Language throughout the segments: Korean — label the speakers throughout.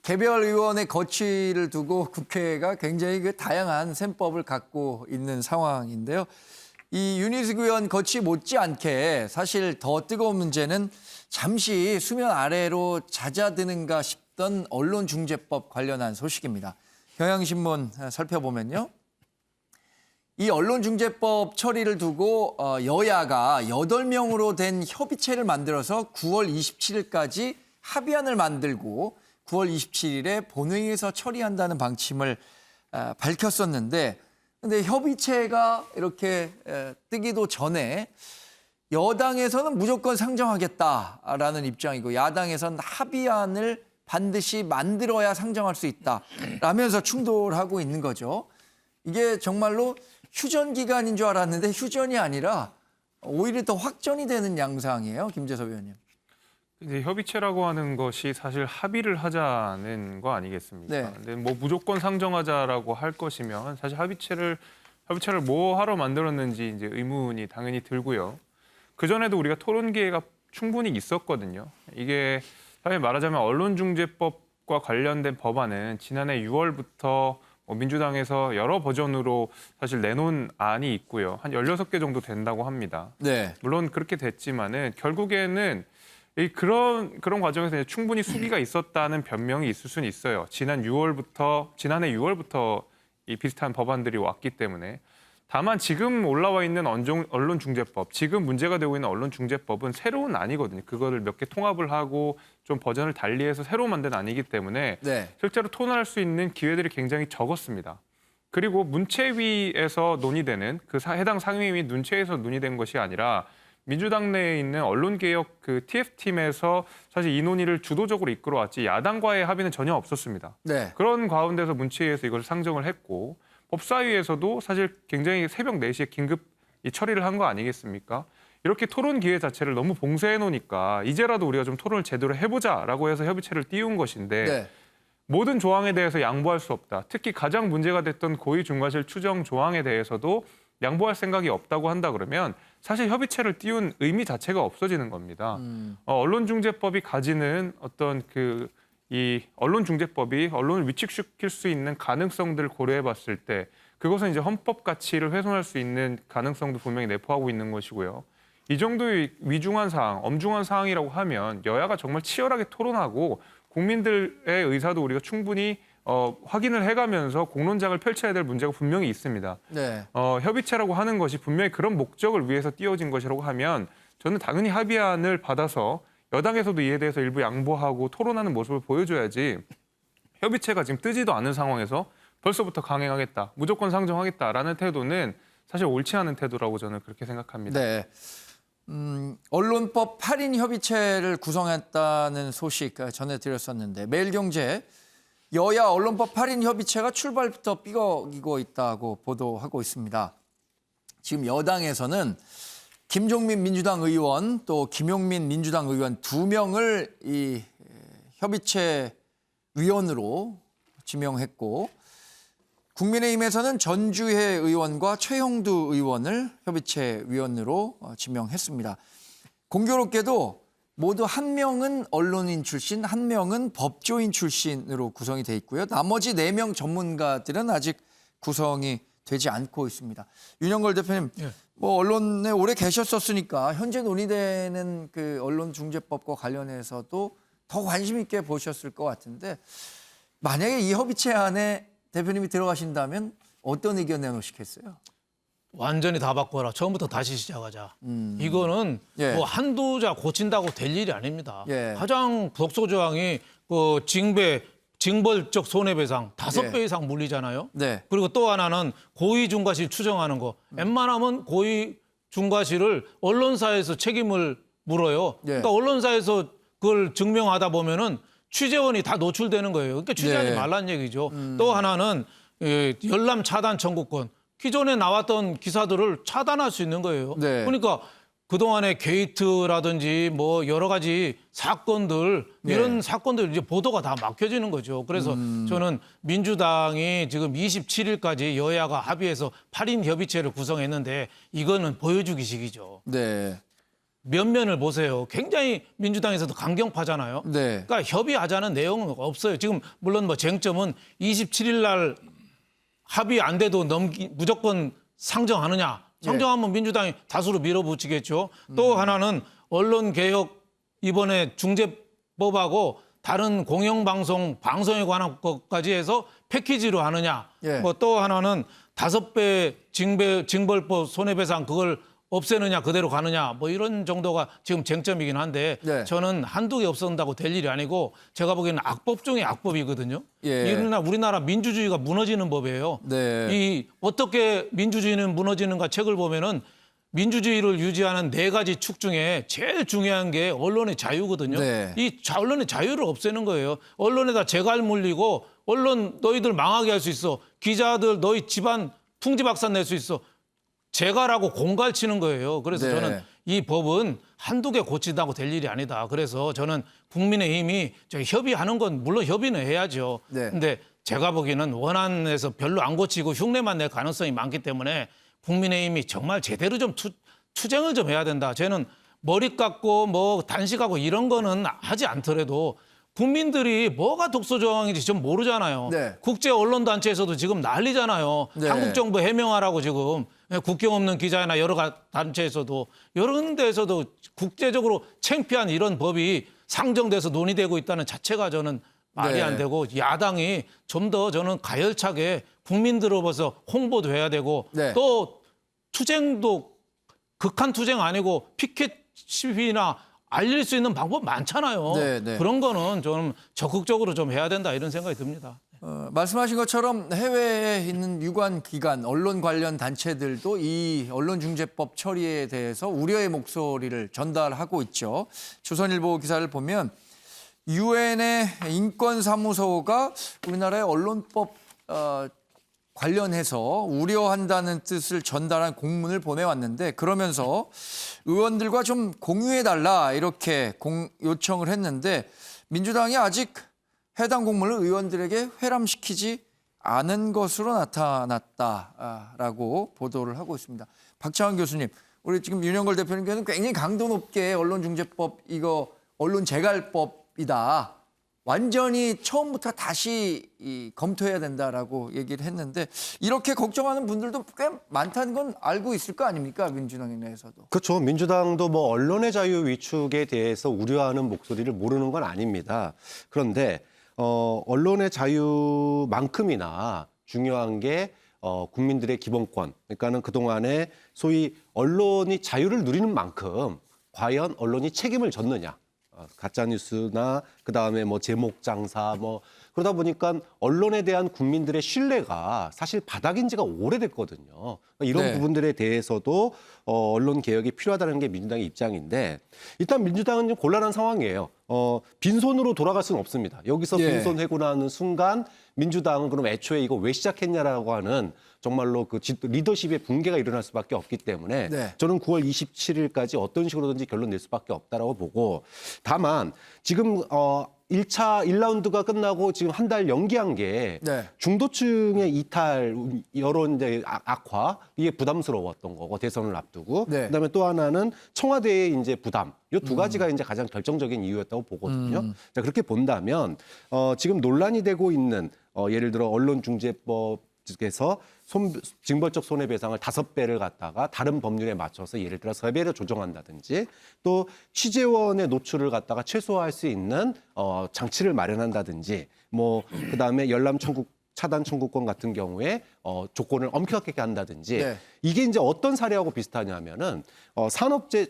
Speaker 1: 개별 의원의 거취를 두고 국회가 굉장히 그 다양한 셈법을 갖고 있는 상황인데요. 이 윤희숙 의원 거취 못지않게 사실 더 뜨거운 문제는 잠시 수면 아래로 잦아드는가 싶던 언론중재법 관련한 소식입니다. 경향신문 살펴보면요. 이 언론중재법 처리를 두고 여야가 8명으로 된 협의체를 만들어서 9월 27일까지 합의안을 만들고 9월 27일에 본회의에서 처리한다는 방침을 밝혔었는데 근데 협의체가 이렇게 뜨기도 전에 여당에서는 무조건 상정하겠다라는 입장이고 야당에서는 합의안을 반드시 만들어야 상정할 수 있다라면서 충돌하고 있는 거죠. 이게 정말로 휴전 기간인 줄 알았는데 휴전이 아니라 오히려 더 확전이 되는 양상이에요. 김재섭 의원님.
Speaker 2: 이제 협의체라고 하는 것이 사실 합의를 하자는 거 아니겠습니까?
Speaker 1: 네.
Speaker 2: 근데 뭐 무조건 상정하자라고 할 것이면 사실 협의체를 뭐 하러 만들었는지 이제 의문이 당연히 들고요. 그 전에도 우리가 토론 기회가 충분히 있었거든요. 이게 사실 말하자면 언론중재법과 관련된 법안은 지난해 6월부터 민주당에서 여러 버전으로 사실 내놓은 안이 있고요. 한 16개 정도 된다고 합니다.
Speaker 1: 네.
Speaker 2: 물론 그렇게 됐지만은 결국에는 그런 과정에서 이제 충분히 수기가 있었다는 변명이 있을 수는 있어요. 지난해 6월부터 이 비슷한 법안들이 왔기 때문에. 다만 지금 올라와 있는 언론중재법, 지금 문제가 되고 있는 언론중재법은 새로운 안이거든요. 그거를 몇 개 통합을 하고 좀 버전을 달리해서 새로 만든 안이기 때문에
Speaker 1: 네.
Speaker 2: 실제로 토론할 수 있는 기회들이 굉장히 적었습니다. 그리고 문체위에서 논의되는 그 해당 상임위 문체위에서 논의된 것이 아니라 민주당 내에 있는 언론개혁 그 TF팀에서 사실 이 논의를 주도적으로 이끌어왔지 야당과의 합의는 전혀 없었습니다.
Speaker 1: 네.
Speaker 2: 그런 가운데서 문체위에서 이걸 상정을 했고 법사위에서도 사실 굉장히 새벽 4시에 긴급 처리를 한 거 아니겠습니까? 이렇게 토론 기회 자체를 너무 봉쇄해 놓으니까 이제라도 우리가 좀 토론을 제대로 해보자라고 해서 협의체를 띄운 것인데
Speaker 1: 네.
Speaker 2: 모든 조항에 대해서 양보할 수 없다. 특히 가장 문제가 됐던 고의중과실 추정 조항에 대해서도 양보할 생각이 없다고 한다 그러면 사실 협의체를 띄운 의미 자체가 없어지는 겁니다. 언론중재법이 가지는 어떤 이 언론중재법이 언론을 위축시킬 수 있는 가능성들을 고려해봤을 때 그것은 이제 헌법 가치를 훼손할 수 있는 가능성도 분명히 내포하고 있는 것이고요. 이 정도의 위중한 사항, 엄중한 사항이라고 하면 여야가 정말 치열하게 토론하고 국민들의 의사도 우리가 충분히 확인을 해가면서 공론장을 펼쳐야 될 문제가 분명히 있습니다.
Speaker 1: 네.
Speaker 2: 협의체라고 하는 것이 분명히 그런 목적을 위해서 띄워진 것이라고 하면 저는 당연히 합의안을 받아서 여당에서도 이에 대해서 일부 양보하고 토론하는 모습을 보여줘야지 협의체가 지금 뜨지도 않은 상황에서 벌써부터 강행하겠다, 무조건 상정하겠다라는 태도는 사실 옳지 않은 태도라고 저는 그렇게 생각합니다.
Speaker 1: 네. 언론법 8인 협의체를 구성했다는 소식 전해드렸었는데 매일경제 여야 언론법 8인 협의체가 출발부터 삐걱이고 있다고 보도하고 있습니다. 지금 여당에서는 김종민 민주당 의원 또 김용민 민주당 의원 2명을 이 협의체 위원으로 지명했고 국민의힘에서는 전주혜 의원과 최형두 의원을 협의체 위원으로 지명했습니다. 공교롭게도 모두 한 명은 언론인 출신, 한 명은 법조인 출신으로 구성이 돼 있고요. 나머지 4명 전문가들은 아직 구성이 되지 않고 있습니다. 윤영걸 대표님, 뭐 언론에 오래 계셨었으니까 현재 논의되는 그 언론중재법과 관련해서도 더 관심 있게 보셨을 것 같은데 만약에 이 협의체 안에 대표님이 들어가신다면 어떤 의견 내놓으시겠어요?
Speaker 3: 완전히 다 바꿔라. 처음부터 다시 시작하자. 이거는
Speaker 1: 예.
Speaker 3: 뭐 한두 자 고친다고 될 일이 아닙니다.
Speaker 1: 예.
Speaker 3: 가장 독소 조항이 징벌적 손해배상 5배
Speaker 1: 예.
Speaker 3: 이상 물리잖아요.
Speaker 1: 네.
Speaker 3: 그리고 또 하나는 고의중과실 추정하는 거. 웬만하면 고의중과실을 언론사에서 책임을 물어요.
Speaker 1: 예.
Speaker 3: 그러니까 언론사에서 그걸 증명하다 보면은 취재원이 다 노출되는 거예요. 그러니까 취재하지
Speaker 1: 네.
Speaker 3: 말란 얘기죠. 또 하나는 열람 차단 청구권. 기존에 나왔던 기사들을 차단할 수 있는 거예요.
Speaker 1: 네.
Speaker 3: 그러니까 그동안의 게이트라든지 뭐 여러 가지 사건들 이런 사건들 이제 보도가 다 막혀지는 거죠. 그래서 저는 민주당이 지금 27일까지 여야가 합의해서 8인 협의체를 구성했는데 이거는 보여주기식이죠.
Speaker 1: 네.
Speaker 3: 면면을 보세요. 굉장히 민주당에서도 강경파잖아요.
Speaker 1: 네.
Speaker 3: 그러니까 협의하자는 내용은 없어요. 지금 물론 뭐 쟁점은 27일 날 합의 안 돼도 무조건 상정하느냐. 상정하면 민주당이 다수로 밀어붙이겠죠. 또 하나는 언론개혁 이번에 중재법하고 다른 공영방송 방송에 관한 것까지 해서 패키지로 하느냐.
Speaker 1: 예.
Speaker 3: 뭐 또 하나는 5배 징벌법 손해배상 그걸 없애느냐 그대로 가느냐 뭐 이런 정도가 지금 쟁점이긴 한데
Speaker 1: 네.
Speaker 3: 저는 한두 개 없앤다고 될 일이 아니고 제가 보기에는 악법 중에 악법이거든요.
Speaker 1: 예.
Speaker 3: 우리나라 민주주의가 무너지는 법이에요.
Speaker 1: 네.
Speaker 3: 이 어떻게 민주주의는 무너지는가 책을 보면은 민주주의를 유지하는 4가지 축 중에 제일 중요한 게 언론의 자유거든요.
Speaker 1: 네.
Speaker 3: 이 언론의 자유를 없애는 거예요. 언론에다 재갈 물리고 언론 너희들 망하게 할 수 있어. 기자들 너희 집안 풍지박산 낼 수 있어. 재갈하고 공갈 치는 거예요. 그래서
Speaker 1: 네.
Speaker 3: 저는 이 법은 한두 개 고친다고 될 일이 아니다. 그래서 저는 국민의힘이 협의하는 건 물론 협의는 해야죠.
Speaker 1: 네.
Speaker 3: 근데 제가 보기에는 원안에서 별로 안 고치고 흉내만 낼 가능성이 많기 때문에 국민의힘이 정말 제대로 좀 투쟁을 좀 해야 된다. 저는 머리 깎고 뭐 단식하고 이런 거는 하지 않더라도 국민들이 뭐가 독소조항인지 좀 모르잖아요.
Speaker 1: 네.
Speaker 3: 국제 언론단체에서도 지금 난리잖아요.
Speaker 1: 네.
Speaker 3: 한국 정부 해명하라고 지금 국경 없는 기자나 여러 단체에서도 이런 데서도 국제적으로 창피한 이런 법이 상정돼서 논의되고 있다는 자체가 저는 말이
Speaker 1: 네.
Speaker 3: 안 되고 야당이 좀 더 저는 가열차게 국민들로부터 홍보도 해야 되고
Speaker 1: 네.
Speaker 3: 또 투쟁도 극한 투쟁 아니고 피켓 시위나 알릴 수 있는 방법 많잖아요.
Speaker 1: 네, 네.
Speaker 3: 그런 거는 좀 적극적으로 좀 해야 된다 이런 생각이 듭니다.
Speaker 1: 말씀하신 것처럼 해외에 있는 유관 기관, 언론 관련 단체들도 이 언론중재법 처리에 대해서 우려의 목소리를 전달하고 있죠. 조선일보 기사를 보면 유엔의 인권사무소가 우리나라의 언론법 관련해서 우려한다는 뜻을 전달한 공문을 보내왔는데 그러면서 의원들과 좀 공유해달라 이렇게 요청을 했는데 민주당이 아직 해당 공문을 의원들에게 회람시키지 않은 것으로 나타났다라고 보도를 하고 있습니다. 박창원 교수님, 우리 지금 윤영걸 대표님께서는 굉장히 강도 높게 언론중재법 이거 언론재갈법이다. 완전히 처음부터 다시 검토해야 된다라고 얘기를 했는데 이렇게 걱정하는 분들도 꽤 많다는 건 알고 있을 거 아닙니까? 민주당 내에서도.
Speaker 4: 그렇죠. 민주당도 뭐 언론의 자유 위축에 대해서 우려하는 목소리를 모르는 건 아닙니다. 그런데 언론의 자유만큼이나 중요한 게 국민들의 기본권. 그러니까는 그동안에 소위 언론이 자유를 누리는 만큼 과연 언론이 책임을 졌느냐. 가짜 뉴스나 그다음에 뭐 제목 장사 뭐 그러다 보니까 언론에 대한 국민들의 신뢰가 사실 바닥인 지가 오래됐거든요. 이런
Speaker 1: 네.
Speaker 4: 부분들에 대해서도 언론 개혁이 필요하다는 게 민주당의 입장인데 일단 민주당은 좀 곤란한 상황이에요. 빈손으로 돌아갈 수는 없습니다. 여기서
Speaker 1: 예.
Speaker 4: 빈손 회고나는 순간 민주당은 그럼 애초에 이거 왜 시작했냐라고 하는 정말로 그 리더십의 붕괴가 일어날 수밖에 없기 때문에
Speaker 1: 네.
Speaker 4: 저는 9월 27일까지 어떤 식으로든지 결론 낼 수밖에 없다라고 보고 다만 지금 1라운드가 끝나고 지금 한 달 연기한 게
Speaker 1: 네.
Speaker 4: 중도층의 이탈, 여론 이제 악화 이게 부담스러웠던 거고 대선을 앞두고
Speaker 1: 네.
Speaker 4: 그다음에 또 하나는 청와대의 이제 부담 이 두 가지가 이제 가장 결정적인 이유였다고 보거든요. 자, 그렇게 본다면 지금 논란이 되고 있는 예를 들어 언론중재법 에서 징벌적 손해배상을 5배를 갖다가 다른 법률에 맞춰서 예를 들어 3배를 조정한다든지 또 취재원의 노출을 갖다가 최소화할 수 있는 장치를 마련한다든지 뭐 그다음에 열람 청구 차단 청구권 같은 경우에 조건을 엄격하게 한다든지
Speaker 1: 네.
Speaker 4: 이게 이제 어떤 사례하고 비슷하냐면은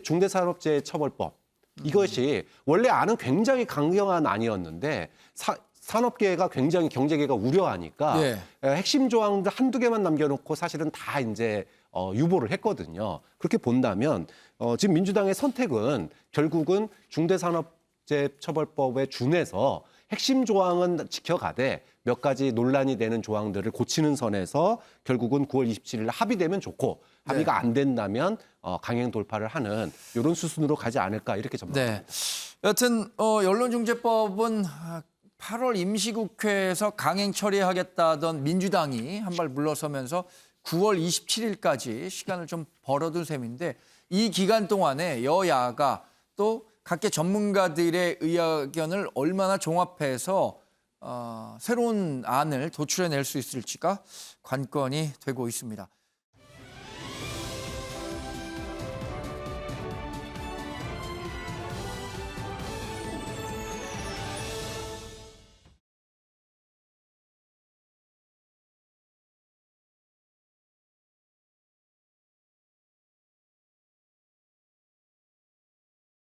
Speaker 4: 중대산업재해 처벌법 이것이 원래 안은 굉장히 강경한 안이었는데 산업계가 굉장히 경제계가 우려하니까
Speaker 1: 예.
Speaker 4: 핵심 조항들 한두 개만 남겨놓고 사실은 다 이제 유보를 했거든요. 그렇게 본다면 지금 민주당의 선택은 결국은 중대산업재해처벌법에 준해서 핵심 조항은 지켜가되 몇 가지 논란이 되는 조항들을 고치는 선에서 결국은 9월 27일 합의되면 좋고 합의가 안 된다면 강행 돌파를 하는 이런 수순으로 가지 않을까 이렇게 전망합니다.
Speaker 1: 네. 여튼 언론중재법은 8월 임시국회에서 강행 처리하겠다던 민주당이 한 발 물러서면서 9월 27일까지 시간을 좀 벌어둔 셈인데 이 기간 동안에 여야가 또 각계 전문가들의 의견을 얼마나 종합해서 새로운 안을 도출해낼 수 있을지가 관건이 되고 있습니다.